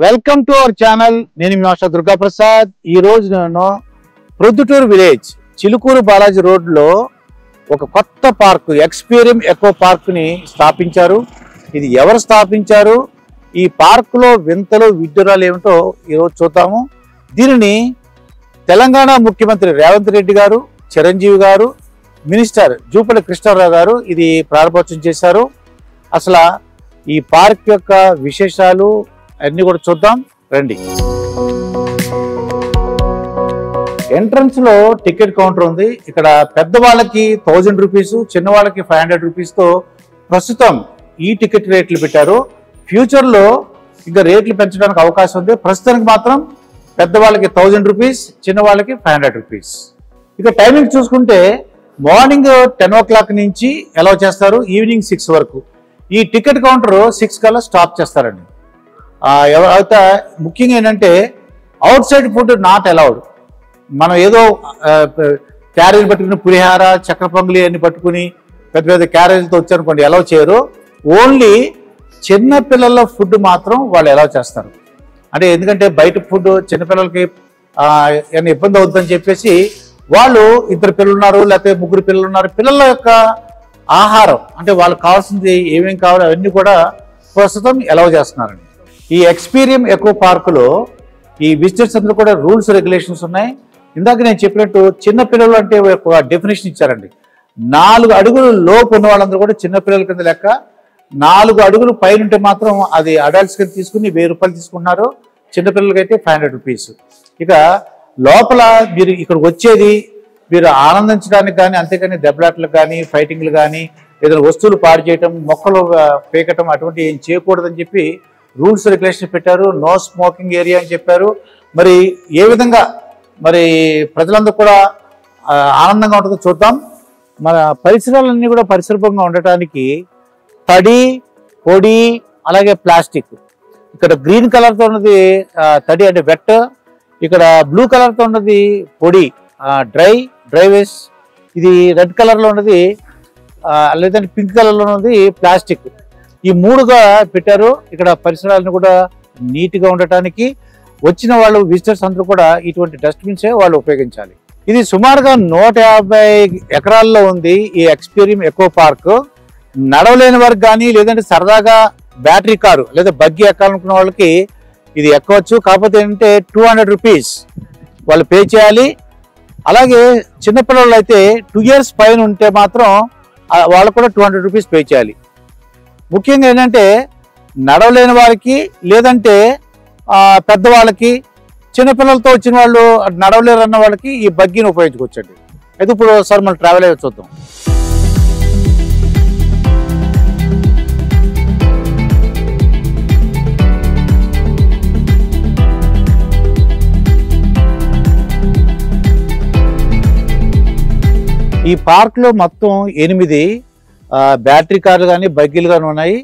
Welcome to our channel. నేను మీ ఆశా దుర్గా ప్రసాద్. ఈ రోజు నేను ప్రొద్దుటూరు విలేజ్ చిలుకూరు బాలాజీ రోడ్ లో ఒక కొత్త పార్క్ ఎక్స్పీరియం ఎకో పార్క్ ని స్థాపించారు. ఇది ఎవరు స్థాపించారు, ఈ పార్క్ లో వింతలు విడ్డూరాలు ఏమిటో ఈరోజు చూద్దాము. దీనిని తెలంగాణ ముఖ్యమంత్రి రేవంత్ రెడ్డి గారు, చిరంజీవి గారు, మినిస్టర్ జూపల్లి కృష్ణారావు గారు ఇది ప్రారంభోత్సవం చేశారు. అసలు ఈ పార్క్ యొక్క విశేషాలు అన్ని కూడా చూద్దాం రండి. ఎంట్రన్స్ లో టికెట్ కౌంటర్ ఉంది. ఇక్కడ పెద్దవాళ్ళకి 1000 రూపీస్, చిన్న వాళ్ళకి 500 రూపీస్ తో ప్రస్తుతం ఈ టికెట్ రేట్లు పెట్టారు. ఫ్యూచర్ లో ఇంకా రేట్లు పెంచడానికి అవకాశం ఉంది. ప్రస్తుతానికి మాత్రం పెద్దవాళ్ళకి 1000 రూపీస్, చిన్న వాళ్ళకి 500 రూపీస్. ఇక టైమింగ్ చూసుకుంటే మార్నింగ్ 10 o'clock నుంచి అలౌ చేస్తారు, ఈవినింగ్ 6 వరకు. ఈ టికెట్ కౌంటర్ 6 కల్లా స్టాప్ చేస్తారండి. అయితే ముఖ్యంగా ఏంటంటే out side food not allowed. మనం ఏదో క్యారేజ్ పట్టుకుని పులిహార, చక్కెర పొంగలి అన్ని పట్టుకుని పెద్ద పెద్ద క్యారేజ్తో వచ్చారనుకోండి అలౌ చేయరు. ఓన్లీ చిన్న పిల్లల ఫుడ్ మాత్రం వాళ్ళు అలౌ చేస్తారు. అంటే ఎందుకంటే బయట ఫుడ్ చిన్నపిల్లలకి ఏమైనా ఇబ్బంది అవుతుందని చెప్పేసి వాళ్ళు 2 పిల్లలు ఉన్నారు, లేకపోతే 3 పిల్లలు ఉన్నారు, పిల్లల యొక్క ఆహారం అంటే వాళ్ళకి కావాల్సింది ఏమేమి కావాలో అవన్నీ కూడా ప్రస్తుతం అలౌ చేస్తున్నారండి. ఈ ఎక్స్పీరియం ఎకో పార్కులో ఈ విజిటర్స్ అందరూ కూడా రూల్స్ రెగ్యులేషన్స్ ఉన్నాయి. ఇందాక నేను చెప్పినట్టు చిన్న పిల్లలు అంటే ఒక డెఫినేషన్ ఇచ్చారండి. 4 అడుగులు లోపు ఉన్న వాళ్ళందరూ కూడా చిన్నపిల్లల కింద లెక్క. 4 అడుగులు పైన ఉంటే మాత్రం అది అడల్ట్స్ కింద తీసుకుని 1000 రూపాయలు తీసుకుంటున్నారు. చిన్నపిల్లలకి అయితే 500 రూపీస్. ఇక లోపల మీరు ఇక్కడికి వచ్చేది మీరు ఆనందించడానికి కానీ, అంతేకాని దెబ్బలాట్లకు కానీ, ఫైటింగ్లు కానీ, ఏదైనా వస్తువులు పాడు చేయటం, మొక్కలు పేకటం అటువంటి ఏం చేయకూడదని చెప్పి రూల్స్ రెగ్యులేషన్ పెట్టారు. నో స్మోకింగ్ ఏరియా అని చెప్పారు. మరి ఏ విధంగా మరి ప్రజలందరూ కూడా ఆనందంగా ఉంటుందో చూద్దాం. మన పరిసరాలన్నీ కూడా పరిశుభ్రంగా ఉండటానికి తడి, పొడి, అలాగే ప్లాస్టిక్. ఇక్కడ గ్రీన్ కలర్తో ఉన్నది తడి అంటే వెట్, ఇక్కడ బ్లూ కలర్తో ఉన్నది పొడి డ్రై వేస్ట్, ఇది రెడ్ కలర్లో ఉన్నది లేదంటే పింక్ కలర్లో ఉన్నది ప్లాస్టిక్. ఈ 3గా పెట్టారు. ఇక్కడ పరిసరాలను కూడా నీట్గా ఉండటానికి వచ్చిన వాళ్ళు విజిటర్స్ అందరూ కూడా ఇటువంటి డస్ట్బిన్సే వాళ్ళు ఉపయోగించాలి. ఇది సుమారుగా 150 ఎకరాల్లో ఉంది ఈ ఎక్స్పీరియం ఎకో పార్క్. నడవలేని వారికి కానీ, లేదంటే సరదాగా బ్యాటరీ కారు లేదా బగ్గి ఎక్కాలనుకున్న వాళ్ళకి ఇది ఎక్కవచ్చు. కాకపోతే ఏంటంటే 200 రూపీస్ వాళ్ళు పే చేయాలి. అలాగే చిన్నపిల్లలు అయితే 2 years పైన ఉంటే మాత్రం వాళ్ళకు కూడా 200 రూపీస్ పే చేయాలి. ముఖ్యంగా ఏంటంటే నడవలేని వారికి, లేదంటే పెద్దవాళ్ళకి, చిన్నపిల్లలతో వచ్చిన వాళ్ళు నడవలేరు అన్న వాళ్ళకి ఈ బగ్గీని ఉపయోగించుకోవచ్చండి. అయితే ఇప్పుడు సార్ మనం ట్రావెల్ అయ్యి చూద్దాం. ఈ పార్క్లో మొత్తం 8 బ్యాటరీ కార్లు కానీ, బగ్గీలు కానీ ఉన్నాయి.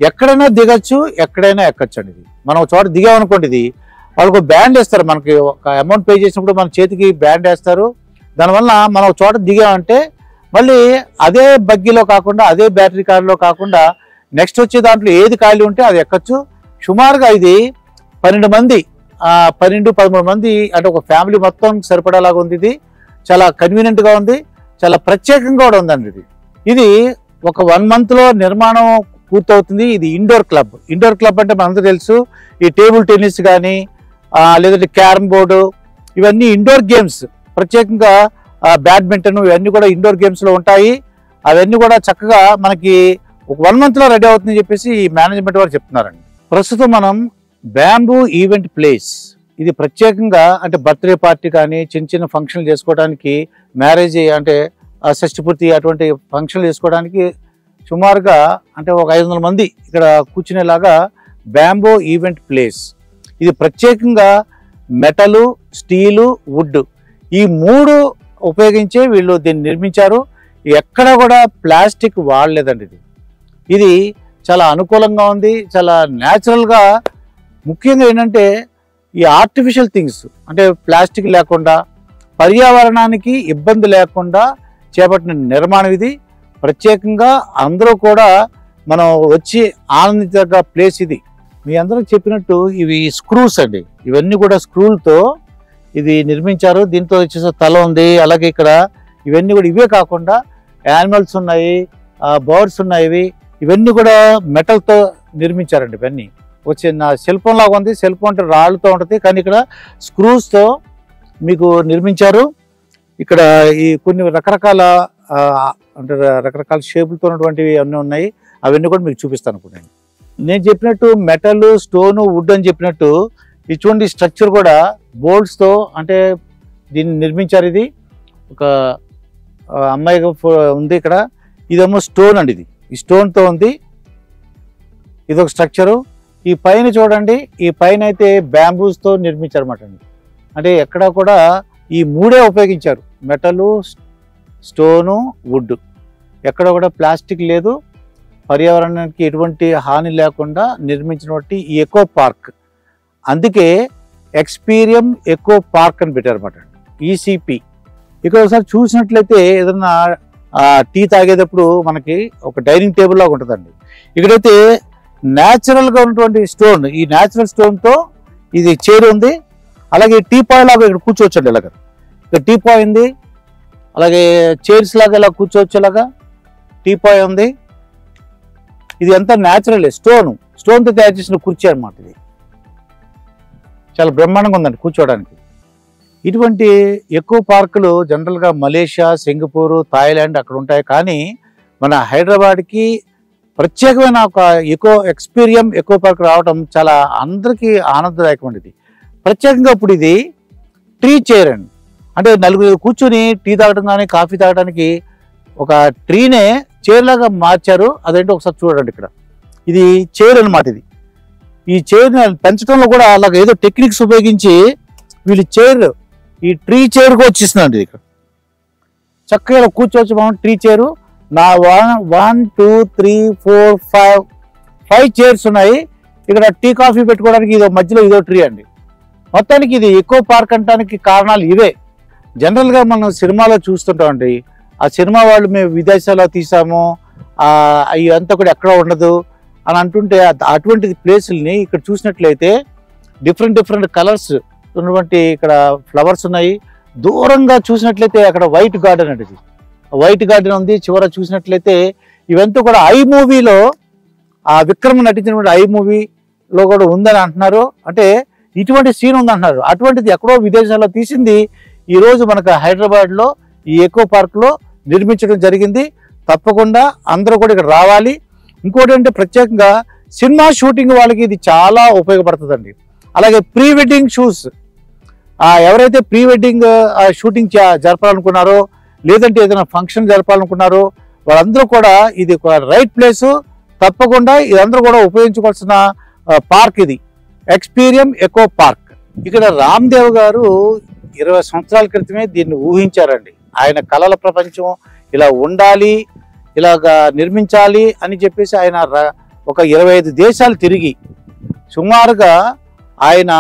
ఎక్కడైనా దిగచ్చు, ఎక్కడైనా ఎక్కచ్చు అండి. ఇది మనం ఒక చోట దిగామనుకోండి, ఇది వాళ్ళకు బ్యాండ్ వేస్తారు. మనకి ఒక అమౌంట్ పే చేసినప్పుడు మన చేతికి బ్యాండ్ వేస్తారు. దానివల్ల మనం ఒక చోట దిగామంటే మళ్ళీ అదే బగ్గీలో కాకుండా, అదే బ్యాటరీ కార్లో కాకుండా నెక్స్ట్ వచ్చే దాంట్లో ఏది ఖాళీ ఉంటే అది ఎక్కచ్చు. సుమారుగా ఇది 12 మంది 13 మంది అంటే ఒక ఫ్యామిలీ మొత్తం సరిపడేలాగా ఉంది. ఇది చాలా కన్వీనియంట్గా ఉంది, చాలా ప్రత్యేకంగా కూడా ఉందండి. ఇది ఒక 1 month లో నిర్మాణం పూర్తవుతుంది. ఇది ఇండోర్ క్లబ్. ఇండోర్ క్లబ్ అంటే మనందరూ తెలుసు, ఈ టేబుల్ టెన్నిస్ కానీ, లేదంటే క్యారమ్ బోర్డు, ఇవన్నీ ఇండోర్ గేమ్స్. ప్రత్యేకంగా బ్యాడ్మింటన్ ఇవన్నీ కూడా ఇండోర్ గేమ్స్లో ఉంటాయి. అవన్నీ కూడా చక్కగా మనకి ఒక 1 month లో రెడీ అవుతుందని చెప్పేసి ఈ మేనేజ్మెంట్ వారు చెప్తున్నారండి. ప్రస్తుతం మనం బ్యాంబూ ఈవెంట్ ప్లేస్, ఇది ప్రత్యేకంగా అంటే బర్త్డే పార్టీ కానీ, చిన్న చిన్న ఫంక్షన్లు చేసుకోవడానికి, మ్యారేజ్ అంటే షష్ఠి అటువంటి ఫంక్షన్లు చేసుకోవడానికి సుమారుగా అంటే ఒక 500 మంది ఇక్కడ కూర్చునేలాగా బ్యాంబో ఈవెంట్ ప్లేస్. ఇది ప్రత్యేకంగా మెటలు, స్టీలు, వుడ్ ఈ 3 ఉపయోగించే వీళ్ళు దీన్ని నిర్మించారు. ఎక్కడ కూడా ప్లాస్టిక్ వాడలేదండి. ఇది చాలా అనుకూలంగా ఉంది, చాలా న్యాచురల్గా. ముఖ్యంగా ఏంటంటే ఈ ఆర్టిఫిషియల్ థింగ్స్ అంటే ప్లాస్టిక్ లేకుండా, పర్యావరణానికి ఇబ్బంది లేకుండా చేపట్టిన నిర్మాణం ఇది. ప్రత్యేకంగా అందరూ కూడా మనం వచ్చి ఆనందించదగ్గ ప్లేస్ ఇది. మీ అందరూ చెప్పినట్టు ఇవి స్క్రూస్ అండి. ఇవన్నీ కూడా స్క్రూలతో ఇది నిర్మించారు. దీంతో వచ్చేసి తల ఉంది. అలాగే ఇక్కడ ఇవన్నీ కూడా ఇవే కాకుండా యానిమల్స్ ఉన్నాయి, బర్డ్స్ ఉన్నాయి. ఇవన్నీ కూడా మెటల్తో నిర్మించారండి. ఇవన్నీ ఒక చిన్న శిల్పం లాగా ఉంది. శిల్పం అంటే రాళ్ళతో ఉంటుంది, కానీ ఇక్కడ స్క్రూస్తో మీకు నిర్మించారు. ఇక్కడ ఈ కొన్ని రకరకాల అంటే రకరకాల షేపులతో ఉన్నటువంటివి అన్నీ ఉన్నాయి. అవన్నీ కూడా మీకు చూపిస్తాను అనుకున్నాను. నేను చెప్పినట్టు మెటల్, స్టోన్, వుడ్ అని చెప్పినట్టు ఇటువంటి స్ట్రక్చర్ కూడా బోల్ట్స్తో అంటే దీన్ని నిర్మించారు. ఇది ఒక అమ్మాయి ఉంది ఇక్కడ. ఇదేమో స్టోన్ అండి. ఇది ఈ స్టోన్తో ఉంది. ఇది ఒక స్ట్రక్చరు. ఈ పైన చూడండి, ఈ పైన అయితే బ్యాంబూస్తో నిర్మించారు అన్నమాట అండి. అంటే ఎక్కడ కూడా ఈ మూడే ఉపయోగించారు, మెటలు, స్టోను, వుడ్. ఎక్కడ కూడా ప్లాస్టిక్ లేదు. పర్యావరణానికి ఎటువంటి హాని లేకుండా నిర్మించినటువంటి ఈ ఎకో పార్క్. అందుకే ఎక్స్పీరియం ఎకో పార్క్ అని పెట్టారు అన్నమాట. ఈసీపీ. ఇక్కడ ఒకసారి చూసినట్లయితే ఏదన్నా టీ తాగేటప్పుడు మనకి ఒక డైనింగ్ టేబుల్ లాగా ఉంటుందండి. ఇక్కడైతే న్యాచురల్గా ఉన్నటువంటి స్టోన్, ఈ న్యాచురల్ స్టోన్తో ఇది చైర్ ఉంది. అలాగే టీ పాయ్ లాగా ఇక్కడ కూర్చోవచ్చండి. ఇలాగ ఇక్కడ టీ పాయ్ ఉంది. అలాగే చైర్స్ లాగా ఇలా కూర్చోవచ్చు. ఇలాగా టీ పాయ్ ఉంది. ఇది అంతా న్యాచురల్ స్టోన్తో తయారు చేసిన కుర్చీ అనమాట. ఇది చాలా బ్రహ్మాండంగా ఉందండి కూర్చోవడానికి. ఇటువంటి ఎక్కువ పార్కులు జనరల్గా మలేషియా, సింగపూర్, థాయిలాండ్ అక్కడ ఉంటాయి. కానీ మన హైదరాబాద్కి ప్రత్యేకమైన ఒక ఎక్స్పీరియం ఎకో పార్క్ రావడం చాలా అందరికీ ఆనందదాయకమైనది. ప్రత్యేకంగా ఇప్పుడు ఇది ట్రీ చైర్ అండి. అంటే నలుగురు కూర్చొని టీ తాగడం కానీ కాఫీ తాగడానికి ఒక ట్రీనే చైర్ లాగా మార్చారు. అదేంటో ఒకసారి చూడండి. ఇక్కడ ఇది చైర్ అనమాట. ఇది ఈ చైర్ పెంచడంలో కూడా అలాగ ఏదో టెక్నిక్స్ ఉపయోగించి వీళ్ళు చైర్, ఈ ట్రీ చైర్గా వచ్చిస్తుందండి. ఇక్కడ చక్కగా కూర్చోవచ్చు మనం. ట్రీ చైరు నా 1 2 3 4 5 చైర్స్ ఉన్నాయి. ఇక్కడ టీ కాఫీ పెట్టుకోవడానికి ఇదో మధ్యలో ఇదో ట్రీ అండి. మొత్తానికి ఇది ఎకో పార్క్ అంటానికి కారణాలు ఇవే. జనరల్గా మనం సినిమాలో చూస్తుంటామండి. ఆ సినిమా వాళ్ళు మేము విదేశాల్లో తీసాము, అంతా కూడా ఎక్కడ ఉండదు అని అంటుంటే అటువంటి ప్లేసుల్ని ఇక్కడ చూసినట్లయితే డిఫరెంట్ కలర్స్ ఉన్నటువంటి ఇక్కడ ఫ్లవర్స్ ఉన్నాయి. దూరంగా చూసినట్లయితే అక్కడ వైట్ గార్డెన్ అంటే వైట్ గార్డెన్ ఉంది. చివర చూసినట్లయితే ఇవంతా కూడా ఐ మూవీలో విక్రమ్ నటించినటువంటి ఐ మూవీలో కూడా ఉందని అంటున్నారు. అంటే ఇటువంటి సీన్ ఉందంటున్నారు. అటువంటిది ఎక్కడో విదేశాల్లో తీసింది ఈరోజు మనకు హైదరాబాద్లో ఈ ఎకో పార్క్లో నిర్మించడం జరిగింది. తప్పకుండా అందరూ కూడా ఇక్కడ రావాలి. ఇంకోటి అంటే ప్రత్యేకంగా సినిమా షూటింగ్ వాళ్ళకి ఇది చాలా ఉపయోగపడుతుందండి. అలాగే ప్రీ వెడ్డింగ్ షూట్స్, ఎవరైతే ప్రీ వెడ్డింగ్ షూటింగ్ జరపాలనుకున్నారో, లేదంటే ఏదైనా ఫంక్షన్ జరపాలనుకున్నారో వాళ్ళందరూ కూడా ఇది ఒక రైట్ ప్లేసు. తప్పకుండా ఇదందరూ కూడా ఉపయోగించుకోవాల్సిన పార్క్ ఇది, ఎక్స్పీరియం ఎకో పార్క్. ఇక్కడ రామ్దేవ్ గారు 20 సంవత్సరాల క్రితమే దీన్ని ఊహించారండి. ఆయన కళల ప్రపంచం ఇలా ఉండాలి, ఇలాగా నిర్మించాలి అని చెప్పేసి ఆయన ఒక 25 దేశాలు తిరిగి సుమారుగా ఆయన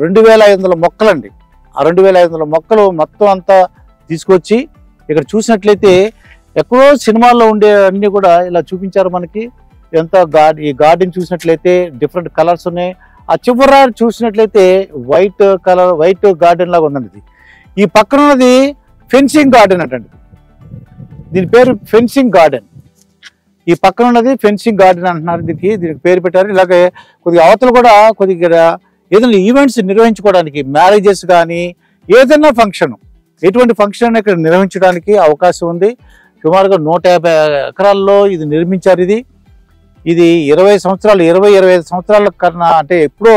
2500 మొక్కలండి. ఆ 2500 మొక్కలు మొత్తం అంతా తీసుకొచ్చి ఇక్కడ చూసినట్లయితే ఎక్కడో సినిమాల్లో ఉండే అన్నీ కూడా ఇలా చూపించారు మనకి. ఎంత ఈ గార్డెన్ చూసినట్లయితే డిఫరెంట్ కలర్స్ ఉన్నాయి. ఆ చివర చూసినట్లయితే వైట్ గార్డెన్ లాగా ఉందండి. ఈ పక్కన ఉన్నది ఫెన్సింగ్ గార్డెన్ అంటండి. దీని పేరు ఫెన్సింగ్ గార్డెన్. ఈ పక్కన ఉన్నది ఫెన్సింగ్ గార్డెన్ అంటున్నారు. దీనికి పేరు పెట్టారు. ఇలాగే కొద్దిగా అవతల కూడా కొద్దిగా ఏదైనా ఈవెంట్స్ నిర్వహించుకోవడానికి, మ్యారేజెస్ కానీ ఏదైనా ఫంక్షన్, ఎటువంటి ఫంక్షన్ ఇక్కడ నిర్వహించడానికి అవకాశం ఉంది. సుమారుగా 150 ఎకరాల్లో ఇది నిర్మించారు. ఇది 20 సంవత్సరాలు 25 సంవత్సరాల కన్నా అంటే ఎప్పుడో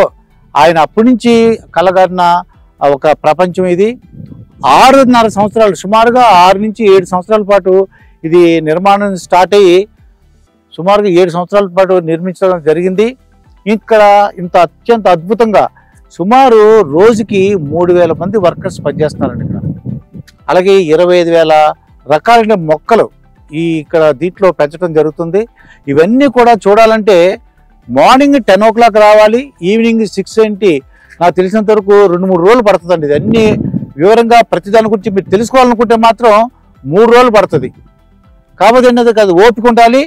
ఆయన అప్పటి నుంచి కలగన్న ఒక ప్రపంచం ఇది. 6.5 సంవత్సరాలు, సుమారుగా 6 నుంచి 7 సంవత్సరాల పాటు ఇది నిర్మాణం స్టార్ట్ అయ్యి సుమారుగా 7 సంవత్సరాల పాటు నిర్మించడం జరిగింది. ఇక్కడ ఇంత అత్యంత అద్భుతంగా సుమారు రోజుకి 3000 మంది వర్కర్స్ పనిచేస్తున్నారండి ఇక్కడ. అలాగే 25,000 రకాలైన మొక్కలు ఇక్కడ దీంట్లో పెంచడం జరుగుతుంది. ఇవన్నీ కూడా చూడాలంటే మార్నింగ్ 10 o'clock రావాలి, ఈవినింగ్ 6 ఏంటి నాకు తెలిసినంత వరకు 2-3 రోజులు పడుతుందండి. ఇవన్నీ వివరంగా ప్రతిదాని గురించి మీరు తెలుసుకోవాలనుకుంటే మాత్రం 3 రోజులు పడుతుంది. కాబట్టి ఏంటంటే కాదు, ఓపిక ఉండాలి.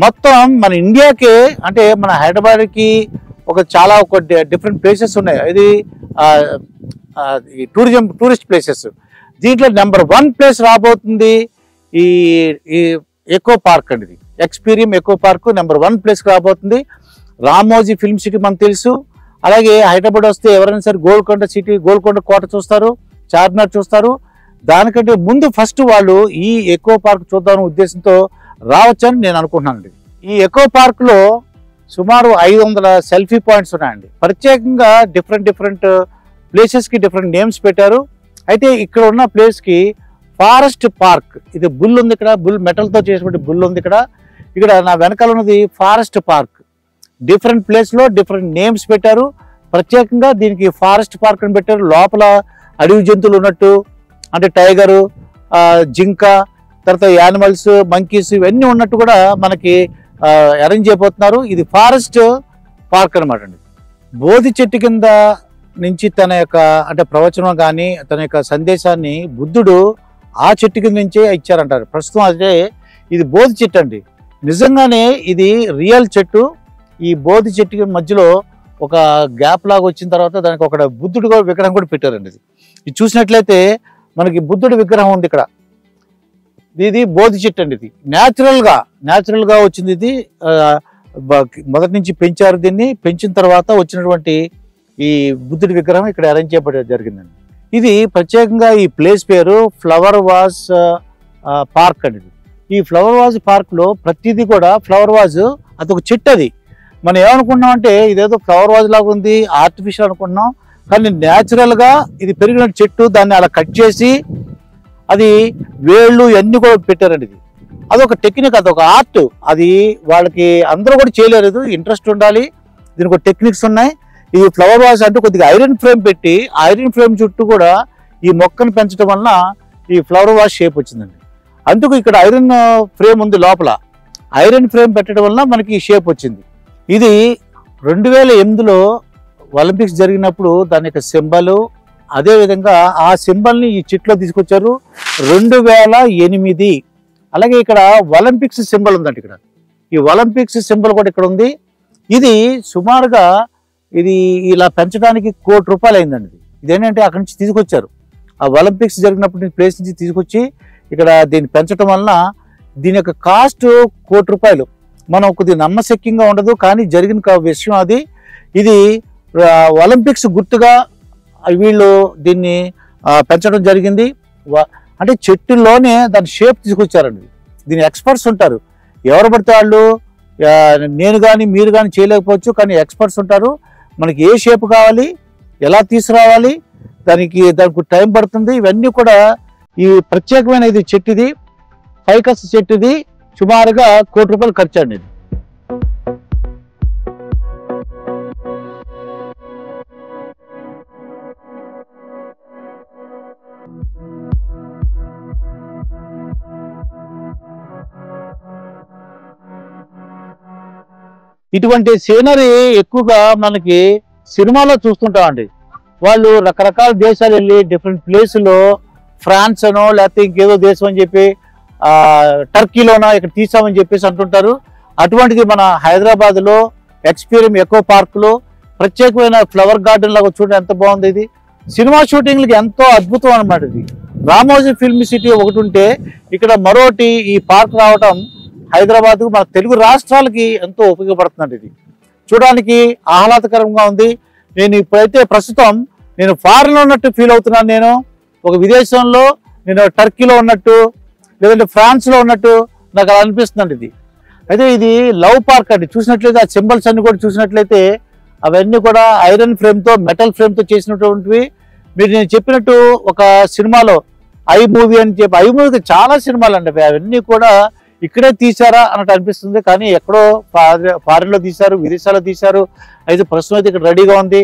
మొత్తం మన ఇండియాకే అంటే మన హైదరాబాద్కి చాలా డిఫరెంట్ ప్లేసెస్ ఉన్నాయి. ఇది టూరిస్ట్ ప్లేసెస్. దీంట్లో నెంబర్ 1 ప్లేస్ రాబోతుంది ఈ ఎకో పార్క్ అండి. ఇది Experium echo park number 1 place రాబోతుంది. రామోజీ ఫిల్మ్ సిటీ మనకు తెలుసు. అలాగే హైదరాబాద్ వస్తే ఎవరైనా సరే గోల్కొండ కోట చూస్తారు, చార్మినార్ చూస్తారు. దానికంటే ముందు ఫస్ట్ వాళ్ళు ఈ ఎకో పార్క్ చూద్దామనే ఉద్దేశంతో రావచ్చని నేను అనుకుంటున్నానండి. ఈ ఎకో పార్క్ లో సుమారు 500 సెల్ఫీ పాయింట్స్ ఉన్నాయండి. ప్రత్యేకంగా డిఫరెంట్ ప్లేసెస్ కి డిఫరెంట్ నేమ్స్ పెట్టారు. అయితే ఇక్కడ ఉన్న ప్లేస్ కి ఫారెస్ట్ పార్క్, ఇది బుల్ ఉంది, ఇక్కడ బుల్ మెటల్ తో చేసినటువంటి బుల్ ఉంది. ఇక్కడ నా వెనకాల ఉన్నది ఫారెస్ట్ పార్క్. డిఫరెంట్ ప్లేస్ లో డిఫరెంట్ నేమ్స్ పెట్టారు. ప్రత్యేకంగా దీనికి ఫారెస్ట్ పార్క్ అని పెట్టారు. లోపల అడవి జంతువులు ఉన్నట్టు, అంటే టైగరు, జింక, తర్వాత యానిమల్స్, మంకీస్ ఇవన్నీ ఉన్నట్టు కూడా మనకి అరేంజ్ చేయబోతున్నారు. ఇది ఫారెస్ట్ పార్క్ అనమాట అండి. బోధి చెట్టు కింద నుంచి తన యొక్క అంటే ప్రవచనం కానీ తన యొక్క సందేశాన్ని బుద్ధుడు ఆ చెట్టు కింద నుంచే ఇచ్చారంటారు. ప్రస్తుతం అదే ఇది బోధి చెట్టు అండి. నిజంగానే ఇది రియల్ చెట్టు. ఈ బోధి చెట్టు మధ్యలో ఒక గ్యాప్ లాగా వచ్చిన తర్వాత దానికి ఒక బుద్ధుడు విగ్రహం కూడా పెట్టారండి. ఇది చూసినట్లయితే మనకి బుద్ధుడి విగ్రహం ఉంది ఇక్కడ. ఇది బోధి చెట్టు అండి. ఇది న్యాచురల్ గా వచ్చింది. ఇది మొదటి నుంచి పెంచారు. దీన్ని పెంచిన తర్వాత వచ్చినటువంటి ఈ బుద్ధుడి విగ్రహం ఇక్కడ అరేంజ్ చేయబడి జరిగిందండి. ఇది ప్రత్యేకంగా ఈ ప్లేస్ పేరు ఫ్లవర్ వాజ్ పార్క్ అండి. ఈ ఫ్లవర్ వాజ్ పార్క్ లో ప్రతిదీ కూడా ఫ్లవర్ వాజ్ అదొక చెట్టు. అది మనం ఏమనుకున్నాం అంటే ఇదేదో ఫ్లవర్ వాజ్ లాగా ఉంది, ఆర్టిఫిషియల్ అనుకున్నాం. కానీ న్యాచురల్ గా ఇది పెరిగిన చెట్టు. దాన్ని అలా కట్ చేసి అది వేళ్ళు ఇవన్నీ కూడా పెట్టారండి. ఇది అదొక టెక్నిక్, అదొక ఆర్ట్. అది వాళ్ళకి అందరూ కూడా చేయలేరు, ఇంట్రెస్ట్ ఉండాలి. దీనికి టెక్నిక్స్ ఉన్నాయి. ఈ ఫ్లవర్ వాజ్ అంటే కొద్దిగా ఐరన్ ఫ్రేమ్ పెట్టి ఐరన్ ఫ్రేమ్ చుట్టూ కూడా ఈ మొక్కను పెంచడం వలన ఈ ఫ్లవర్ వాజ్ షేప్ వచ్చిందండి. అందుకు ఇక్కడ ఐరన్ ఫ్రేమ్ ఉంది. లోపల ఐరన్ ఫ్రేమ్ పెట్టడం వలన మనకి ఈ షేప్ వచ్చింది. ఇది 2008లో ఒలింపిక్స్ జరిగినప్పుడు దాని యొక్క సింబల్, అదేవిధంగా ఆ సింబల్ని ఈ చెట్లో తీసుకొచ్చారు 2008. అలాగే ఇక్కడ ఒలింపిక్స్ సింబల్ ఉందండి. ఇక్కడ ఈ ఒలింపిక్స్ సింబల్ కూడా ఇక్కడ ఉంది. ఇది సుమారుగా ఇది ఇలా పెంచడానికి ₹1 కోటి అయిందండి. ఇదేంటంటే అక్కడి నుంచి తీసుకొచ్చారు. ఆ ఒలింపిక్స్ జరిగినప్పుడు ప్లేస్ నుంచి తీసుకొచ్చి ఇక్కడ దీన్ని పెంచడం వలన దీని యొక్క కాస్ట్ ₹1 కోటి. మనం కొద్దిగా నమ్మశక్యంగా ఉండదు, కానీ జరిగిన విషయం అది. ఇది ఒలింపిక్స్ గుర్తుగా వీళ్ళు దీన్ని పెంచడం జరిగింది. అంటే చెట్టుల్లోనే దాని షేప్ తీసుకొచ్చారండి. దీని ఎక్స్పర్ట్స్ ఉంటారు. ఎవరు పడితే వాళ్ళు, నేను కానీ మీరు కానీ చేయలేకపోవచ్చు, కానీ ఎక్స్పర్ట్స్ ఉంటారు. మనకి ఏ షేప్ కావాలి, ఎలా తీసుకురావాలి, దానికి టైం పడుతుంది. ఇవన్నీ కూడా ఈ ప్రత్యేకమైన ఇది చెట్టుది, ఫైకస్ చెట్టుది. సుమారుగా ₹1 కోటి ఖర్చు అండి. ఇటువంటి సీనరీ ఎక్కువగా మనకి సినిమాలో చూస్తుంటామండి. వాళ్ళు రకరకాల దేశాలు వెళ్ళి డిఫరెంట్ ప్లేసులో, ఫ్రాన్స్ అనో లేకపోతే ఇంకేదో దేశం అని చెప్పి టర్కీలోనో ఇక్కడ తీసామని చెప్పేసి అంటుంటారు. అటువంటిది మన హైదరాబాద్లో ఎక్స్పీరియం ఎకో పార్క్లో ప్రత్యేకమైన ఫ్లవర్ గార్డెన్ లాగా చూడండి ఎంత బాగుంది. ఇది సినిమా షూటింగ్లకి ఎంతో అద్భుతం అనమాట. ఇది రామోజీ ఫిల్మ్ సిటీ ఒకటి ఉంటే ఇక్కడ మరోటి ఈ పార్క్ రావటం హైదరాబాద్ మన తెలుగు రాష్ట్రాలకి ఎంతో ఉపయోగపడుతుందండి. ఇది చూడడానికి ఆహ్లాదకరంగా ఉంది. నేను ఇప్పుడైతే ప్రస్తుతం నేను ఫారెన్లో ఉన్నట్టు ఫీల్ అవుతున్నాను. నేను ఒక విదేశంలో, నేను టర్కీలో ఉన్నట్టు లేదంటే ఫ్రాన్స్లో ఉన్నట్టు నాకు అలా అనిపిస్తుందండి. ఇది అయితే ఇది లవ్ పార్క్ అండి. చూసినట్లయితే ఆ సింబల్స్ అన్ని కూడా చూసినట్లయితే అవన్నీ కూడా ఐరన్ ఫ్రేమ్తో, మెటల్ ఫ్రేమ్తో చేసినటువంటివి. మీరు నేను చెప్పినట్టు ఒక సినిమాలో ఐ మూవీ అని చెప్పి, ఐ మూవీకి చాలా సినిమాలు అండి అవన్నీ కూడా ఇక్కడే తీశారా అన్నట్టు అనిపిస్తుంది. కానీ ఎక్కడో ఫారెన్లో తీశారు, విదేశాల్లో తీశారు. అయితే ప్రస్తుతం అయితే ఇక్కడ రెడీగా ఉంది.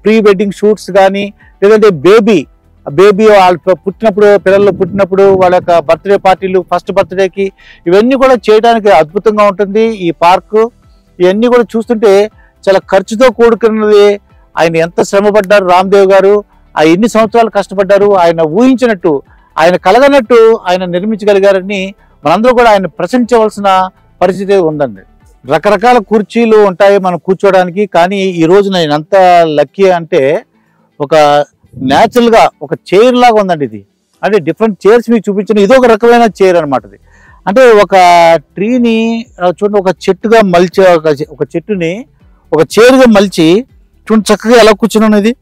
ప్రీ వెడ్డింగ్ షూట్స్ కానీ లేదంటే బేబీ వాళ్ళు పుట్టినప్పుడు, పిల్లలు పుట్టినప్పుడు వాళ్ళ యొక్క బర్త్డే పార్టీలు, ఫస్ట్ బర్త్డేకి ఇవన్నీ కూడా చేయడానికి అద్భుతంగా ఉంటుంది ఈ పార్కు. ఇవన్నీ కూడా చూస్తుంటే చాలా ఖర్చుతో కూడుకున్నది. ఆయన ఎంత శ్రమపడ్డారు రామ్దేవ్ గారు, ఆ ఎన్ని సంవత్సరాలు కష్టపడ్డారు. ఆయన ఊహించినట్టు, ఆయన కలగనట్టు ఆయన నిర్మించగలిగారని మనందరూ కూడా ఆయన ప్రశంసించవలసిన పరిస్థితి ఉందండి. రకరకాల కుర్చీలు ఉంటాయి మనం కూర్చోడానికి. కానీ ఈ రోజు నేను ఎంత లక్కీ అంటే ఒక న్యాచురల్గా ఒక చైర్ లాగా ఉందండి ఇది. అంటే డిఫరెంట్ చైర్స్ మీకు చూపించిన ఇది ఒక రకమైన చైర్ అనమాట. ఇది అంటే ఒక ట్రీని చూడండి, ఒక చెట్టుగా మలిచి ఒక చెట్టుని ఒక చైర్గా మలిచి చూడండి చక్కగా ఎలా కూర్చున్నాను. ఇది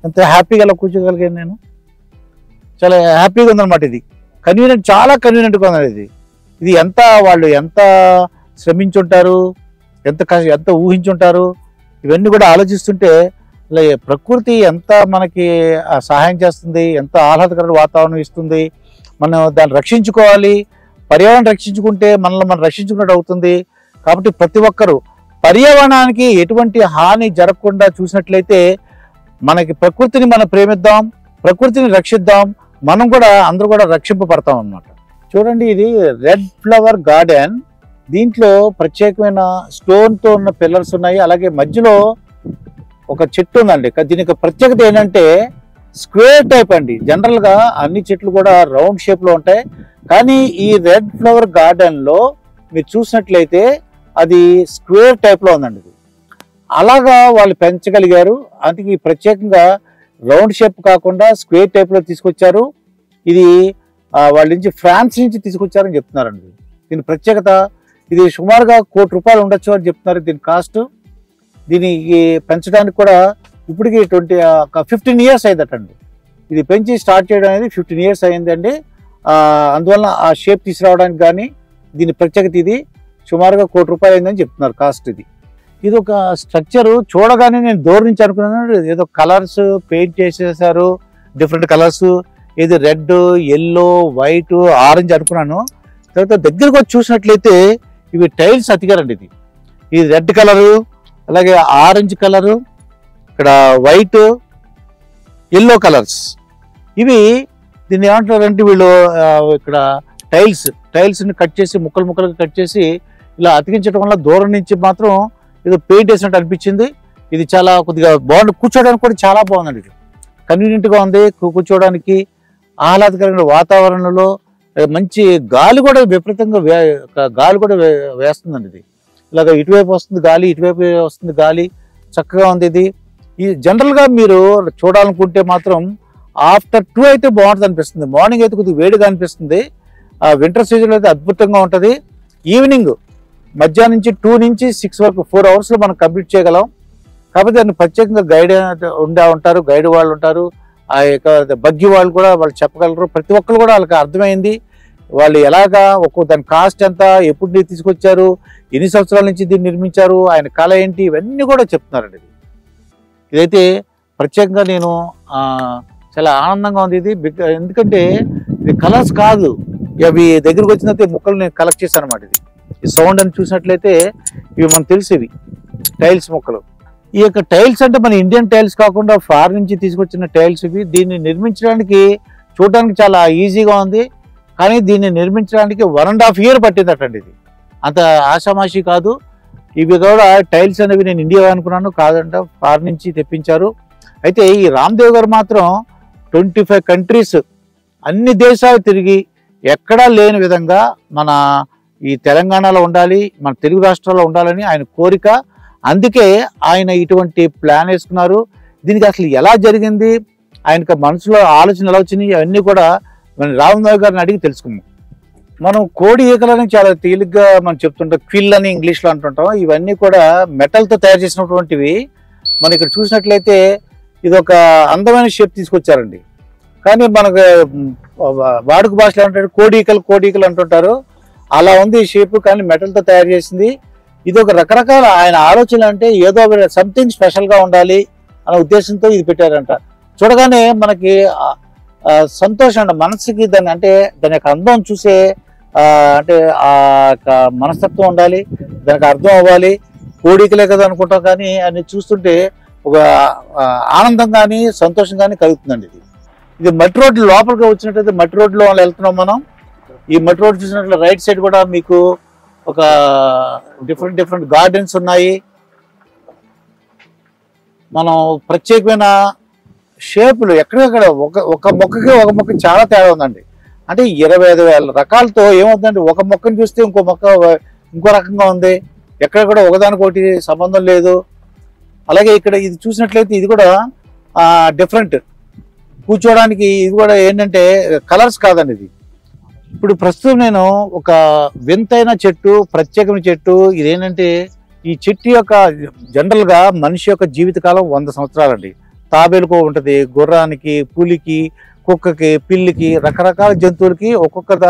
ఎంత హ్యాపీగా ఎలా కూర్చోగలిగాను నేను. చాలా హ్యాపీగా ఉందన్నమాట. ఇది కన్వీనియంట్, చాలా కన్వీనియంట్గా ఉందండి ఇది. ఇది వాళ్ళు ఎంత శ్రమించుంటారు, ఎంత ఊహించుంటారు. ఇవన్నీ కూడా ఆలోచిస్తుంటే ప్రకృతి ఎంత మనకి సహాయం చేస్తుంది, ఎంత ఆహ్లాదకర వాతావరణం ఇస్తుంది. మనం దాన్ని రక్షించుకోవాలి. పర్యావరణం రక్షించుకుంటే మనల్ని మనం రక్షించుకున్నట్టు అవుతుంది. కాబట్టి ప్రతి ఒక్కరూ పర్యావరణానికి ఎటువంటి హాని జరగకుండా చూసినట్లయితే మనకి ప్రకృతిని మనం ప్రేమిద్దాం, ప్రకృతిని రక్షిద్దాం, మనం కూడా అందరూ కూడా రక్షింపబడతాం అన్నమాట. చూడండి, ఇది రెడ్ ఫ్లవర్ గార్డెన్. దీంట్లో ప్రత్యేకమైన స్టోన్తో ఉన్న పిల్లర్స్ ఉన్నాయి. అలాగే మధ్యలో ఒక చెట్టు ఉందండి. దీనికి ప్రత్యేకత ఏంటంటే స్క్వేర్ టైప్ అండి. జనరల్గా అన్ని చెట్లు కూడా రౌండ్ షేప్లో ఉంటాయి. కానీ ఈ రెడ్ ఫ్లవర్ గార్డెన్లో మీరు చూసినట్లయితే అది స్క్వేర్ టైప్లో ఉందండి. ఇది అలాగా వాళ్ళు పెంచగలిగారు. అందుకే ప్రత్యేకంగా రౌండ్ షేప్ కాకుండా స్క్వేర్ టైప్లో తీసుకొచ్చారు. ఇది వాళ్ళ నుంచి ఫ్రాన్స్ నుంచి తీసుకొచ్చారని చెప్తున్నారండి. దీని ప్రత్యేకత ఇది సుమారుగా ₹1,00,00,000 ఉండొచ్చు అని చెప్తున్నారు దీని కాస్ట్. దీనికి పెంచడానికి కూడా ఇప్పటికి 15 years అయిందటండి. ఇది పెంచి స్టార్ట్ చేయడం అనేది 15 years అయిందండి. అందువల్ల ఆ షేప్ తీసుకురావడానికి కానీ దీని ప్రత్యేకత ఇది సుమారుగా ₹1,00,00,000 అయిందని చెప్తున్నారు కాస్ట్. ఇది ఒక స్ట్రక్చరు చూడగానే నేను దూరం నుంచి అనుకున్నాను ఏదో కలర్స్ పెయింట్ చేసేసారు, డిఫరెంట్ కలర్స్, ఏది రెడ్, ఎల్లో, వైట్, ఆరెంజ్ అనుకున్నాను. తర్వాత దగ్గరకు వచ్చి చూసినట్లయితే ఇవి టైల్స్ అతికారండి. ఇది రెడ్ కలరు, అలాగే ఆరెంజ్ కలరు, ఇక్కడ వైట్, ఎల్లో ఇవి దీన్ని ఏమంటారంటే వీళ్ళు ఇక్కడ టైల్స్ని కట్ చేసి ముక్కలుగా కట్ చేసి ఇలా అతికించడం వల్ల దూరం నుంచి మాత్రం ఏదో పెయింట్ వేసినట్టు అనిపించింది. ఇది చాలా కొద్దిగా బాగుంది, కూర్చోడానికి కూడా చాలా బాగుందండి. ఇది కన్వీనియంట్గా ఉంది కూర్చోడానికి. ఆహ్లాదకరమైన వాతావరణంలో మంచి గాలి కూడా విపరీతంగా గాలి కూడా వేస్తుందండి. ఇది ఇలాగ ఇటువైపు వస్తుంది గాలి, ఇటువైపు వస్తుంది గాలి, చక్కగా ఉంది. ఇది ఈ జనరల్గా మీరు చూడాలనుకుంటే మాత్రం ఆఫ్టర్ 2 అయితే బాగుంటుంది అనిపిస్తుంది. మార్నింగ్ అయితే కొద్దిగా వేడిగా అనిపిస్తుంది. వింటర్ సీజన్లో అయితే అద్భుతంగా ఉంటుంది. ఈవినింగ్ మధ్యాహ్నం నుంచి 2 నుంచి 6 వరకు 4 hours మనం కంప్లీట్ చేయగలం. కాకపోతే దాన్ని ప్రత్యేకంగా గైడ్ ఉంటారు, గైడ్ వాళ్ళు ఉంటారు, ఆ యొక్క బగ్గి వాళ్ళు కూడా వాళ్ళు చెప్పగలరు. ప్రతి ఒక్కరు కూడా వాళ్ళకి అర్థమైంది. వాళ్ళు ఎలాగా దాని కాస్ట్ ఎంత, ఎప్పుడు తీసుకొచ్చారు, ఎన్ని సంవత్సరాల నుంచి దీన్ని నిర్మించారు, ఆయన కళ ఏంటి, ఇవన్నీ కూడా చెప్తున్నారండి. ఇదైతే ప్రత్యేకంగా నేను చాలా ఆనందంగా ఉంది. ఇది ఎందుకంటే ఇది కలర్స్ కాదు, అవి దగ్గరకు వచ్చినట్టే ముక్కలు నేను కలెక్ట్ చేశాను అనమాట. ఈ సౌండ్ అని చూసినట్లయితే ఇవి మనకు తెలిసేవి టైల్స్ ముక్కలు. ఈ యొక్క టైల్స్ అంటే మన ఇండియన్ టైల్స్ కాకుండా ఫారిన్ నుంచి తీసుకొచ్చిన టైల్స్ ఇవి. దీన్ని నిర్మించడానికి చూడడానికి చాలా ఈజీగా ఉంది, కానీ దీన్ని నిర్మించడానికి 1.5 years పట్టిందటండి. ఇది అంత ఆషామాషి కాదు. ఇవి కూడా టైల్స్ అనేవి నేను ఇండియా అనుకున్నాను, కాదంట ఫారిన్ నుంచి తెప్పించారు. అయితే ఈ రామ్దేవ్ గారు మాత్రం 25 countries అన్ని దేశాలు తిరిగి ఎక్కడా లేని విధంగా మన ఈ తెలంగాణలో ఉండాలి, మన తెలుగు రాష్ట్రాల్లో ఉండాలని ఆయన కోరిక. అందుకే ఆయన ఇటువంటి ప్లాన్ వేసుకున్నారు. దీనికి అసలు ఎలా జరిగింది, ఆయనకు మనసులో ఆలోచన ఎలా వచ్చినాయి, అవన్నీ కూడా మన రామ్దేవ్ గారిని అడిగి తెలుసుకున్నాం. మనం కోడి ఈకలని చాలా తేలిగ్గా మనం చెప్తుంటాం, క్విల్ అని ఇంగ్లీష్లో అంటుంటాం. ఇవన్నీ కూడా మెటల్తో తయారు చేసినటువంటివి. మనం ఇక్కడ చూసినట్లయితే ఇది ఒక అందమైన షేప్ తీసుకొచ్చారండి. కానీ మనకు వాడుక భాషలో ఏమంటారు, కోడికలు అంటుంటారు. అలా ఉంది ఈ షేప్, కానీ మెటల్తో తయారు చేసింది. ఇది ఒక రకరకాల ఆయన ఆలోచన, అంటే ఏదో సంథింగ్ స్పెషల్గా ఉండాలి అనే ఉద్దేశంతో ఇది పెట్టారంట. చూడగానే మనకి సంతోషం అండి మనసుకి. దాని యొక్క అందం చూసే అంటే ఆ యొక్క మనస్తత్వం ఉండాలి, దానికి అర్థం అవ్వాలి. కోడికలే కదా అనుకుంటాం, కానీ అన్ని చూస్తుంటే ఒక ఆనందం కానీ సంతోషం కానీ కలుగుతుందండి. ఇది మట్టి రోడ్డు లోపలికి వచ్చినట్టయితే మట్టి రోడ్లో వెళ్తున్నాం మనం. ఈ మట్టి రోడ్డు చూసినట్లు రైట్ సైడ్ కూడా మీకు ఒక డిఫరెంట్ గార్డెన్స్ ఉన్నాయి. మనం ప్రత్యేకమైన షేపులు ఎక్కడెక్కడ ఒక మొక్కకి ఒక మొక్క చాలా తేడా ఉందండి. అంటే 25,000 రకాలతో ఏమవుతుందంటే ఒక మొక్కను చూస్తే ఇంకో మొక్క ఇంకో రకంగా ఉంది, ఎక్కడ కూడా ఒకదానికొకటి సంబంధం లేదు. అలాగే ఇక్కడ ఇది చూసినట్లయితే ఇది కూడా డిఫరెంట్ కూర్చోవడానికి. ఇది కూడా ఏంటంటే కలర్స్ కాదండి ఇది. ఇప్పుడు ప్రస్తుతం నేను ఒక వింతైన చెట్టు, ప్రత్యేకమైన చెట్టు. ఇదేంటంటే ఈ చెట్టు యొక్క జనరల్గా మనిషి యొక్క జీవితకాలం 100 సంవత్సరాలండి. తాబేలుకో ఉంటుంది, గుర్రానికి, పులికి, కుక్కకి, పిల్లికి, రకరకాల జంతువులకి ఒక్కొక్క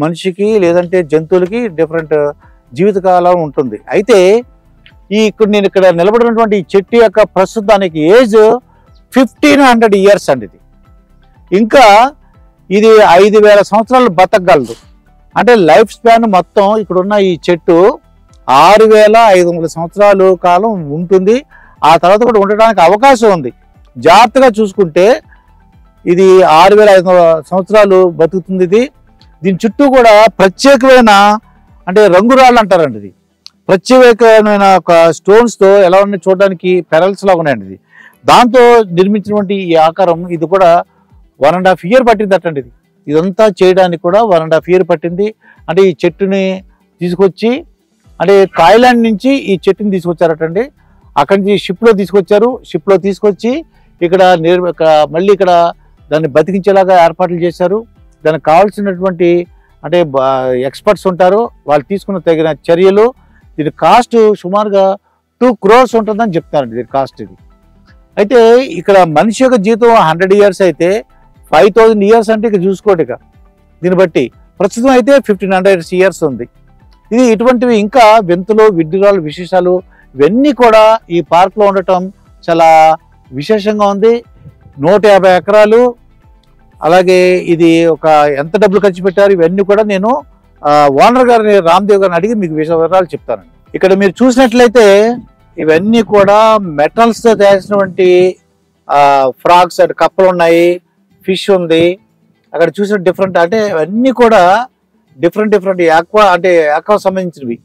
మనిషికి లేదంటే జంతువులకి డిఫరెంట్ జీవితకాలం ఉంటుంది. అయితే నేను ఇక్కడ నిలబడినటువంటి ఈ చెట్టు యొక్క ప్రస్తుతానికి ఏజ్ 1500 ఇయర్స్ అండి. ఇది ఇంకా ఇది 5000 సంవత్సరాలు బతకగలదు. అంటే లైఫ్ స్పాన్ మొత్తం ఇక్కడున్న ఈ చెట్టు 6500 సంవత్సరాలు కాలం ఉంటుంది. ఆ తర్వాత కూడా ఉండడానికి అవకాశం ఉంది. జాగ్రత్తగా చూసుకుంటే ఇది 6500 సంవత్సరాలు బతుకుతుంది. దీని చుట్టూ కూడా ప్రత్యేకమైన అంటే రంగురాళ్ళు అంటారండి. ఇది ప్రత్యేకమైన ఒక స్టోన్స్తో ఎలా ఉన్నాయి చూడడానికి పెరల్స్ లాగా ఉన్నాయండి. ఇది దాంతో నిర్మించినటువంటి ఈ ఆకారం. ఇది కూడా 1.5 year పట్టిందటండి. ఇదంతా చేయడానికి కూడా 1.5 year పట్టింది. అంటే ఈ చెట్టుని తీసుకొచ్చి అంటే థాయిలాండ్ నుంచి ఈ చెట్టుని తీసుకొచ్చారటండి. అక్కడి నుంచి షిప్లో తీసుకొచ్చారు. షిప్లో తీసుకొచ్చి ఇక్కడ మళ్ళీ ఇక్కడ దాన్ని బతికించేలాగా ఏర్పాట్లు చేశారు. దానికి కావాల్సినటువంటి అంటే ఎక్స్పర్ట్స్ ఉంటారు, వాళ్ళు తీసుకున్న తగిన చర్యలు. దీని కాస్ట్ సుమారుగా 2 crores ఉంటుందని చెప్తారండి దీని కాస్ట్. ఇది అయితే ఇక్కడ మనిషి యొక్క జీవితం 100 years అయితే 5000 years అంటే ఇక చూసుకోండి. ఇక దీన్ని బట్టి ప్రస్తుతం అయితే 1500 years ఉంది. ఇది ఇటువంటివి ఇంకా వింతలు, విడ్డూరాలు, విశేషాలు ఇవన్నీ కూడా ఈ పార్క్లో ఉండటం చాలా విశేషంగా ఉంది. 150 ఎకరాలు. అలాగే ఇది ఎంత డబ్బులు ఖర్చు పెట్టారు ఇవన్నీ కూడా నేను ఓనర్ గారిని, రామ్దేవ్ గారిని అడిగి మీకు వివరాలు చెప్తానండి. ఇక్కడ మీరు చూసినట్లయితే ఇవన్నీ కూడా మెటల్స్తో తయారైనటువంటి ఫ్రాగ్స్ అంటే కప్పలు ఉన్నాయి, ఫిష్ ఉంది. అక్కడ చూసిన డిఫరెంట్ అంటే ఇవన్నీ కూడా డిఫరెంట్ ఆక్వా సంబంధించినవి.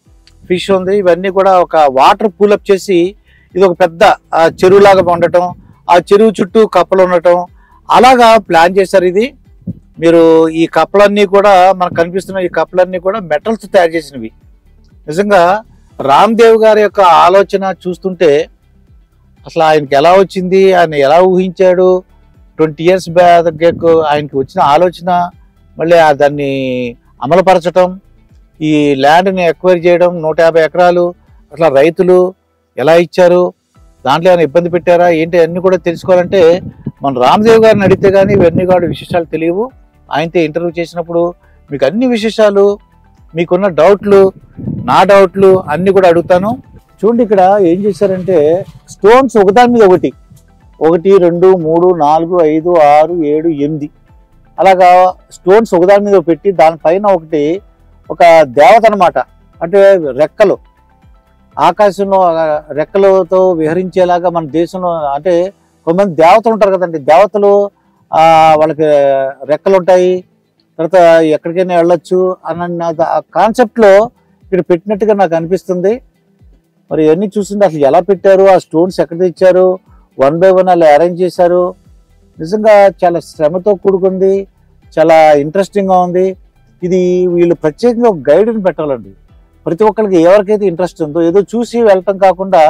ఫిష్ ఉంది. ఇవన్నీ కూడా ఒక వాటర్ పూలప్ చేసి ఇది ఒక పెద్ద చెరువులాగా ఉండటం, ఆ చెరువు చుట్టూ కప్పలు ఉండటం అలాగా ప్లాన్ చేశారు. ఇది మీరు ఈ కప్పలన్నీ కూడా మనకు కనిపిస్తున్న ఈ కప్పలన్నీ కూడా మెటల్స్ తయారు చేసినవి. నిజంగా రామ్దేవ్ గారి యొక్క ఆలోచన చూస్తుంటే అసలు ఆయనకి ఎలా వచ్చింది, ఆయన ఎలా ఊహించాడు, 20 years బ్యాక్ ఆయనకి వచ్చిన ఆలోచన, మళ్ళీ దాన్ని అమలుపరచడం, ఈ ల్యాండ్ని ఎక్వైర్ చేయడం, 150 ఎకరాలు అట్లా రైతులు ఎలా ఇచ్చారు, దాంట్లో ఏమైనా ఇబ్బంది పెట్టారా ఏంటి అన్నీ కూడా తెలుసుకోవాలంటే మన రామ్దేవ్ గారిని అడిగితే కానీ ఇవన్నీ కూడా విశేషాలు తెలియవు. ఆయనతో ఇంటర్వ్యూ చేసినప్పుడు మీకు అన్ని విశేషాలు, మీకున్న డౌట్లు, నా డౌట్లు అన్నీ కూడా అడుగుతాను. చూడండి ఇక్కడ ఏం చేశారంటే స్టోన్స్ ఒకదాని మీద ఒకటి 1 2 3 4 5 6 7 8 అలాగా స్టోన్స్ ఒకదాని మీద పెట్టి దానిపైన ఒక దేవత అనమాట. అంటే రెక్కలు, ఆకాశంలో రెక్కలతో విహరించేలాగా మన దేశంలో అంటే కొంతమంది దేవతలు ఉంటారు కదండి. దేవతలు వాళ్ళకి రెక్కలు ఉంటాయి, తర్వాత ఎక్కడికైనా వెళ్ళొచ్చు అన్న కాన్సెప్ట్లో ఇక్కడ పెట్టినట్టుగా నాకు అనిపిస్తుంది. మరి ఇవన్నీ చూస్తుంటే అసలు ఎలా పెట్టారు, ఆ స్టోన్స్ ఎక్కడ తెచ్చారు, 1 by 1 అలా అరేంజ్ చేశారు. నిజంగా చాలా శ్రమతో కూడుకుంది, చాలా ఇంట్రెస్టింగ్గా ఉంది. ఇది వీళ్ళు ప్రత్యేకంగా ఒక గైడ్ని పెట్టాలండి. ప్రతి ఒక్కరికి ఎవరికైతే ఇంట్రెస్ట్ ఉందో ఏదో చూసి వెళ్ళటం కాకుండా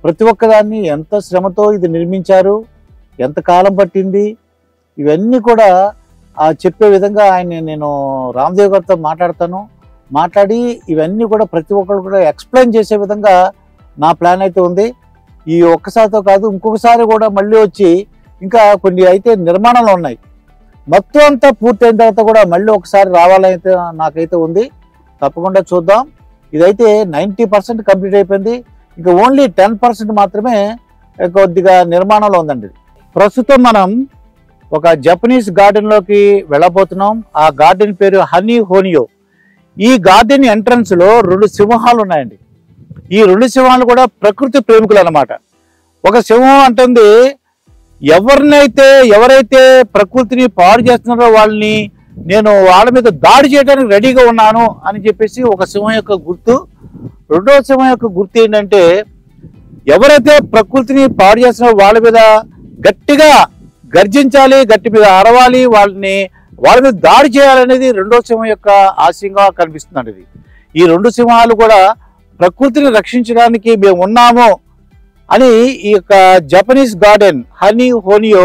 ప్రతి ఒక్కదాన్ని ఎంత శ్రమతో ఇది నిర్మించారు, ఎంత కాలం పట్టింది, ఇవన్నీ కూడా చెప్పే విధంగా నేను రామ్దేవ్ గారితో మాట్లాడి ఇవన్నీ కూడా ప్రతి ఒక్కరు కూడా ఎక్స్ప్లెయిన్ చేసే విధంగా నా ప్లాన్ అయితే ఉంది. ఈ ఒక్కసారితో కాదు, ఇంకొకసారి కూడా మళ్ళీ వచ్చి ఇంకా కొన్ని అయితే నిర్మాణాలు ఉన్నాయి. మొత్తం అంతా పూర్తయిన తర్వాత కూడా మళ్ళీ ఒకసారి రావాలైతే నాకైతే ఉంది. తప్పకుండా చూద్దాం. ఇదైతే 90% కంప్లీట్ అయిపోయింది. ఇంకా ఓన్లీ 10% మాత్రమే కొద్దిగా నిర్మాణంలో ఉందండి. ప్రస్తుతం మనం ఒక జపనీస్ గార్డెన్లోకి వెళ్ళబోతున్నాం. ఆ గార్డెన్ పేరు హనీ హోనియో. ఈ గార్డెన్ ఎంట్రన్స్లో 2 సింహాలు ఉన్నాయండి. ఈ 2 సింహాలు కూడా ప్రకృతి ప్రేమికులు అన్నమాట. ఒక సింహం అంటుంది ఎవరైతే ప్రకృతిని పాడు చేస్తున్నారో నేను వాళ్ళ మీద దాడి చేయడానికి రెడీగా ఉన్నాను అని చెప్పేసి ఒక సింహం యొక్క గుర్తు. రెండవ సింహం యొక్క గుర్తు ఏంటంటే ఎవరైతే ప్రకృతిని పాడు చేస్తున్నారో వాళ్ళ మీద గట్టిగా గర్జించాలి, గట్టి మీద అరవాలి, వాళ్ళ మీద దాడి చేయాలనేది రెండో సింహం యొక్క ఆశయంగా కనిపిస్తుంది. ఈ 2 సింహాలు కూడా ప్రకృతిని రక్షించడానికి మేము ఉన్నాము అని ఈ యొక్క జపనీస్ గార్డెన్ హనీ హోనియో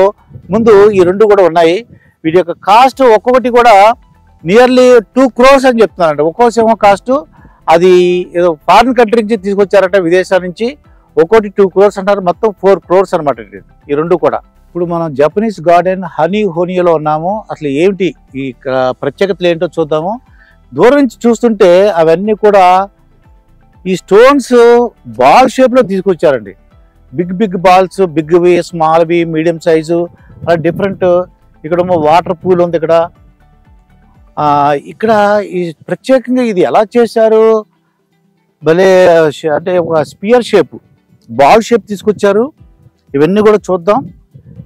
ముందు ఈ 2 కూడా ఉన్నాయి. వీటి యొక్క కాస్ట్ ఒక్కొక్కటి కూడా నియర్లీ 2 crores అని చెప్తున్నారంట. ఒక్కో సింహం కాస్ట్ అది ఏదో ఫారిన్ కంట్రీ నుంచి తీసుకొచ్చారట, విదేశాల నుంచి. ఒక్కోటి 2 crores అంటారు, మొత్తం 4 crores అనమాట ఈ 2 కూడా. ఇప్పుడు మనం జపనీస్ గార్డెన్ హనీ హోనియోలో ఉన్నాము. అసలు ఏమిటి ఈ ప్రత్యేకతలు ఏంటో చూద్దాము. దూరం నుంచి చూస్తుంటే అవన్నీ కూడా ఈ స్టోన్స్ బాల్ షేప్లో తీసుకొచ్చారండి. బిగ్ బాల్స్, బిగ్వి, స్మాల్వి, మీడియం సైజు, అలా డిఫరెంట్. ఇక్కడ వాటర్ పూల్ ఉంది. ఇక్కడ ఈ ప్రత్యేకంగా ఇది ఎలా చేశారు, భలే అంటే ఒక స్పియర్ షేప్, బాల్ షేప్ తీసుకొచ్చారు. ఇవన్నీ కూడా చూద్దాం.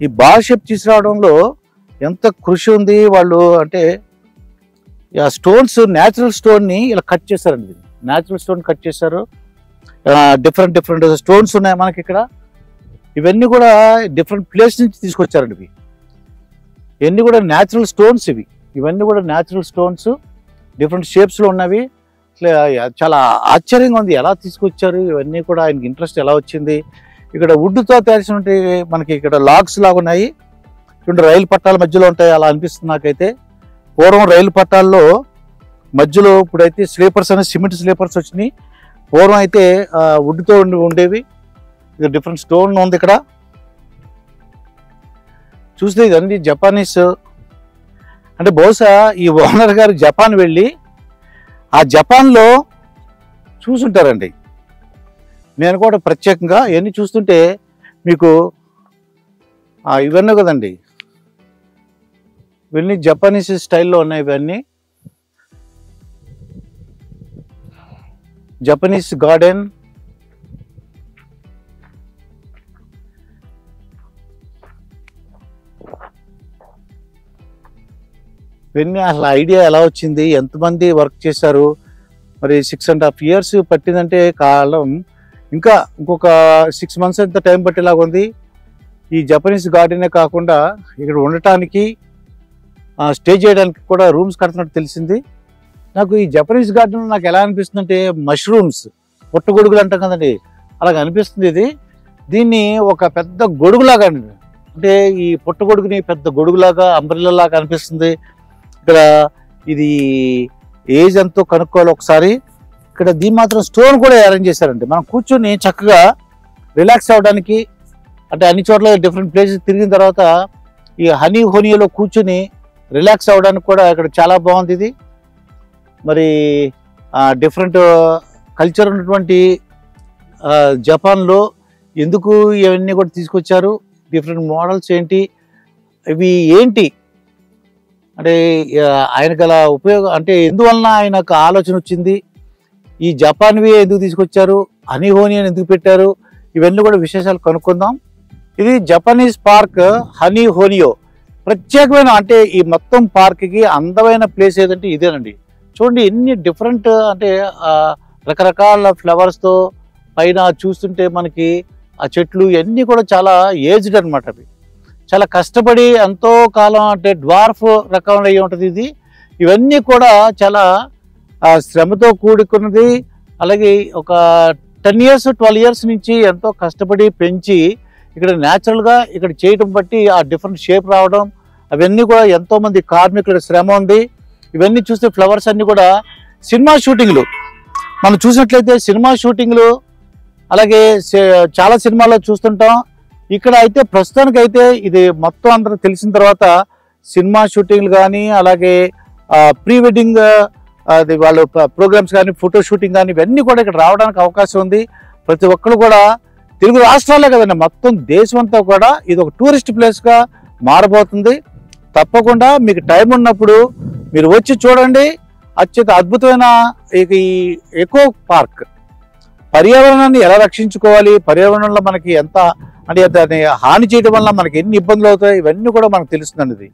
ఈ బాల్ షేప్ తీసుకురావడంలో ఎంత కృషి ఉంది వాళ్ళు. అంటే ఆ స్టోన్స్, న్యాచురల్ స్టోన్ని ఇలా కట్ చేశారండి. న్యాచురల్ స్టోన్ కట్ చేశారు. డిఫరెంట్ స్టోన్స్ ఉన్నాయి మనకి ఇక్కడ. ఇవన్నీ కూడా డిఫరెంట్ ప్లేస్ నుంచి తీసుకొచ్చారండి. ఇవన్నీ కూడా న్యాచురల్ స్టోన్స్. ఇవన్నీ కూడా న్యాచురల్ స్టోన్స్, డిఫరెంట్ షేప్స్లో ఉన్నవి. చాలా ఆశ్చర్యంగా ఉంది ఎలా తీసుకొచ్చారు. ఇవన్నీ కూడా ఆయనకి ఇంట్రెస్ట్ ఎలా వచ్చింది. ఇక్కడ వుడ్తో తయారు మనకి ఇక్కడ లాగ్స్ లాగా ఉన్నాయి. ఇక్కడ రైలు పట్టాల మధ్యలో ఉంటాయి అలా అనిపిస్తుంది నాకైతే. పూర్వం రైలు పట్టాల్లో మధ్యలో, ఇప్పుడైతే స్లీపర్స్ అనేది సిమెంట్ స్లీపర్స్ వచ్చినాయి. పూర్వం అయితే వుడ్తో ఉండేవి. ఇది డిఫరెంట్ స్టోన్ ఉంది ఇక్కడ చూస్తే. ఇదన్నీ జపానీస్. అంటే బహుశా ఈ ఓనర్ గారు జపాన్ వెళ్ళి ఆ జపాన్లో చూసుంటారండి. నేను కూడా ప్రత్యేకంగా ఇవన్నీ చూస్తుంటే మీకు ఇవన్నీ కదండి, ఇవన్నీ జపానీస్ స్టైల్లో ఉన్నాయి. ఇవన్నీ జపనీస్ గార్డెన్. ఇవన్నీ అసలు ఐడియా ఎలా వచ్చింది, ఎంతమంది వర్క్ చేశారు, మరి 6.5 years పట్టిందంటే కాలం. ఇంకా ఇంకొక 6 months ఎంత టైం పట్టేలాగా ఉంది. ఈ జపనీస్ గార్డెనే కాకుండా ఇక్కడ ఉండటానికి, స్టే చేయడానికి కూడా రూమ్స్ కడుతున్నట్టు తెలిసింది నాకు. ఈ జపనీస్ గార్డెన్ నాకు ఎలా అనిపిస్తుంది అంటే మష్రూమ్స్, పుట్టగొడుగులు అంటాం కదండి, అలాగ అనిపిస్తుంది. దీన్ని ఒక పెద్ద గొడుగులాగా, అంటే ఈ పుట్టగొడుగుని పెద్ద గొడుగులాగా, అంబ్రెల్లా లాగా అనిపిస్తుంది. ఇక్కడ ఇది ఏజ్ ఎంతో కనుక్కోవాలి ఒకసారి. ఇక్కడ దీని మాత్రం స్టోన్ కూడా అరేంజ్ చేశారండి. మనం కూర్చొని చక్కగా రిలాక్స్ అవ్వడానికి, అంటే అన్ని చోట్ల డిఫరెంట్ ప్లేసెస్ తిరిగిన తర్వాత ఈ హనీ హోనియోలో కూర్చొని రిలాక్స్ అవ్వడానికి కూడా ఇక్కడ చాలా బాగుంది. ఇది మరి డిఫరెంట్ కల్చర్ ఉన్నటువంటి జపాన్లో ఎందుకు ఇవన్నీ కూడా తీసుకొచ్చారు, డిఫరెంట్ మోడల్స్ ఏంటి, ఇవి ఏంటి అంటే ఆయనకు గల ఉపయోగం, అంటే ఎందువలన ఆయనకు ఆలోచన వచ్చింది, ఈ జపాన్వి ఎందుకు తీసుకొచ్చారు, హనీ హోనియోని ఎందుకు పెట్టారు, ఇవన్నీ కూడా విశేషాలు కనుక్కుందాం. ఇది జపనీస్ పార్క్ హనీ హోనియో. ప్రత్యేకమైన, అంటే ఈ మొత్తం పార్క్కి అందమైన ప్లేస్ ఏదంటే ఇదేనండి. చూడండి ఎన్ని డిఫరెంట్, అంటే రకరకాల ఫ్లవర్స్తో పైన చూస్తుంటే మనకి ఆ చెట్లు ఇవన్నీ కూడా చాలా ఏజ్డ్ అనమాట. అవి చాలా కష్టపడి ఎంతో కాలం, అంటే డ్వార్ఫ్ రకంలో అయ్యి ఉంటుంది. ఇవన్నీ కూడా చాలా శ్రమతో కూడుకున్నది. అలాగే ఒక 10 years 12 years నుంచి ఎంతో కష్టపడి పెంచి ఇక్కడ న్యాచురల్గా ఇక్కడ చేయటం బట్టి ఆ డిఫరెంట్ షేప్ రావడం, అవన్నీ కూడా ఎంతోమంది కార్మికుల శ్రమ ఉంది. ఇవన్నీ చూస్తే ఫ్లవర్స్ అన్నీ కూడా సినిమా షూటింగ్లు మనం చూసినట్లయితే, సినిమా షూటింగ్లు అలాగే చాలా సినిమాల్లో చూస్తుంటాం. ఇక్కడ అయితే ప్రస్తుతానికి అయితే ఇది మొత్తం అందరూ తెలిసిన తర్వాత సినిమా షూటింగ్లు కానీ, అలాగే ప్రీ వెడ్డింగ్ అది వాళ్ళు ప్రోగ్రామ్స్ కానీ, ఫోటో షూటింగ్ కానీ, ఇవన్నీ కూడా ఇక్కడ రావడానికి అవకాశం ఉంది. ప్రతి ఒక్కరు కూడా తెలుగు రాష్ట్రాలే కదండి, మొత్తం దేశం అంతా కూడా ఇది ఒక టూరిస్ట్ ప్లేస్గా మారబోతుంది. తప్పకుండా మీకు టైం ఉన్నప్పుడు మీరు వచ్చి చూడండి. అత్యంత అద్భుతమైన ఈ ఎకో పార్క్. పర్యావరణాన్ని ఎలా రక్షించుకోవాలి, పర్యావరణంలో మనకి ఎంత, అంటే దాన్ని హాని చేయడం వల్ల మనకి ఎన్ని ఇబ్బందులు అవుతాయి, ఇవన్నీ కూడా మనకు తెలుస్తుందండి.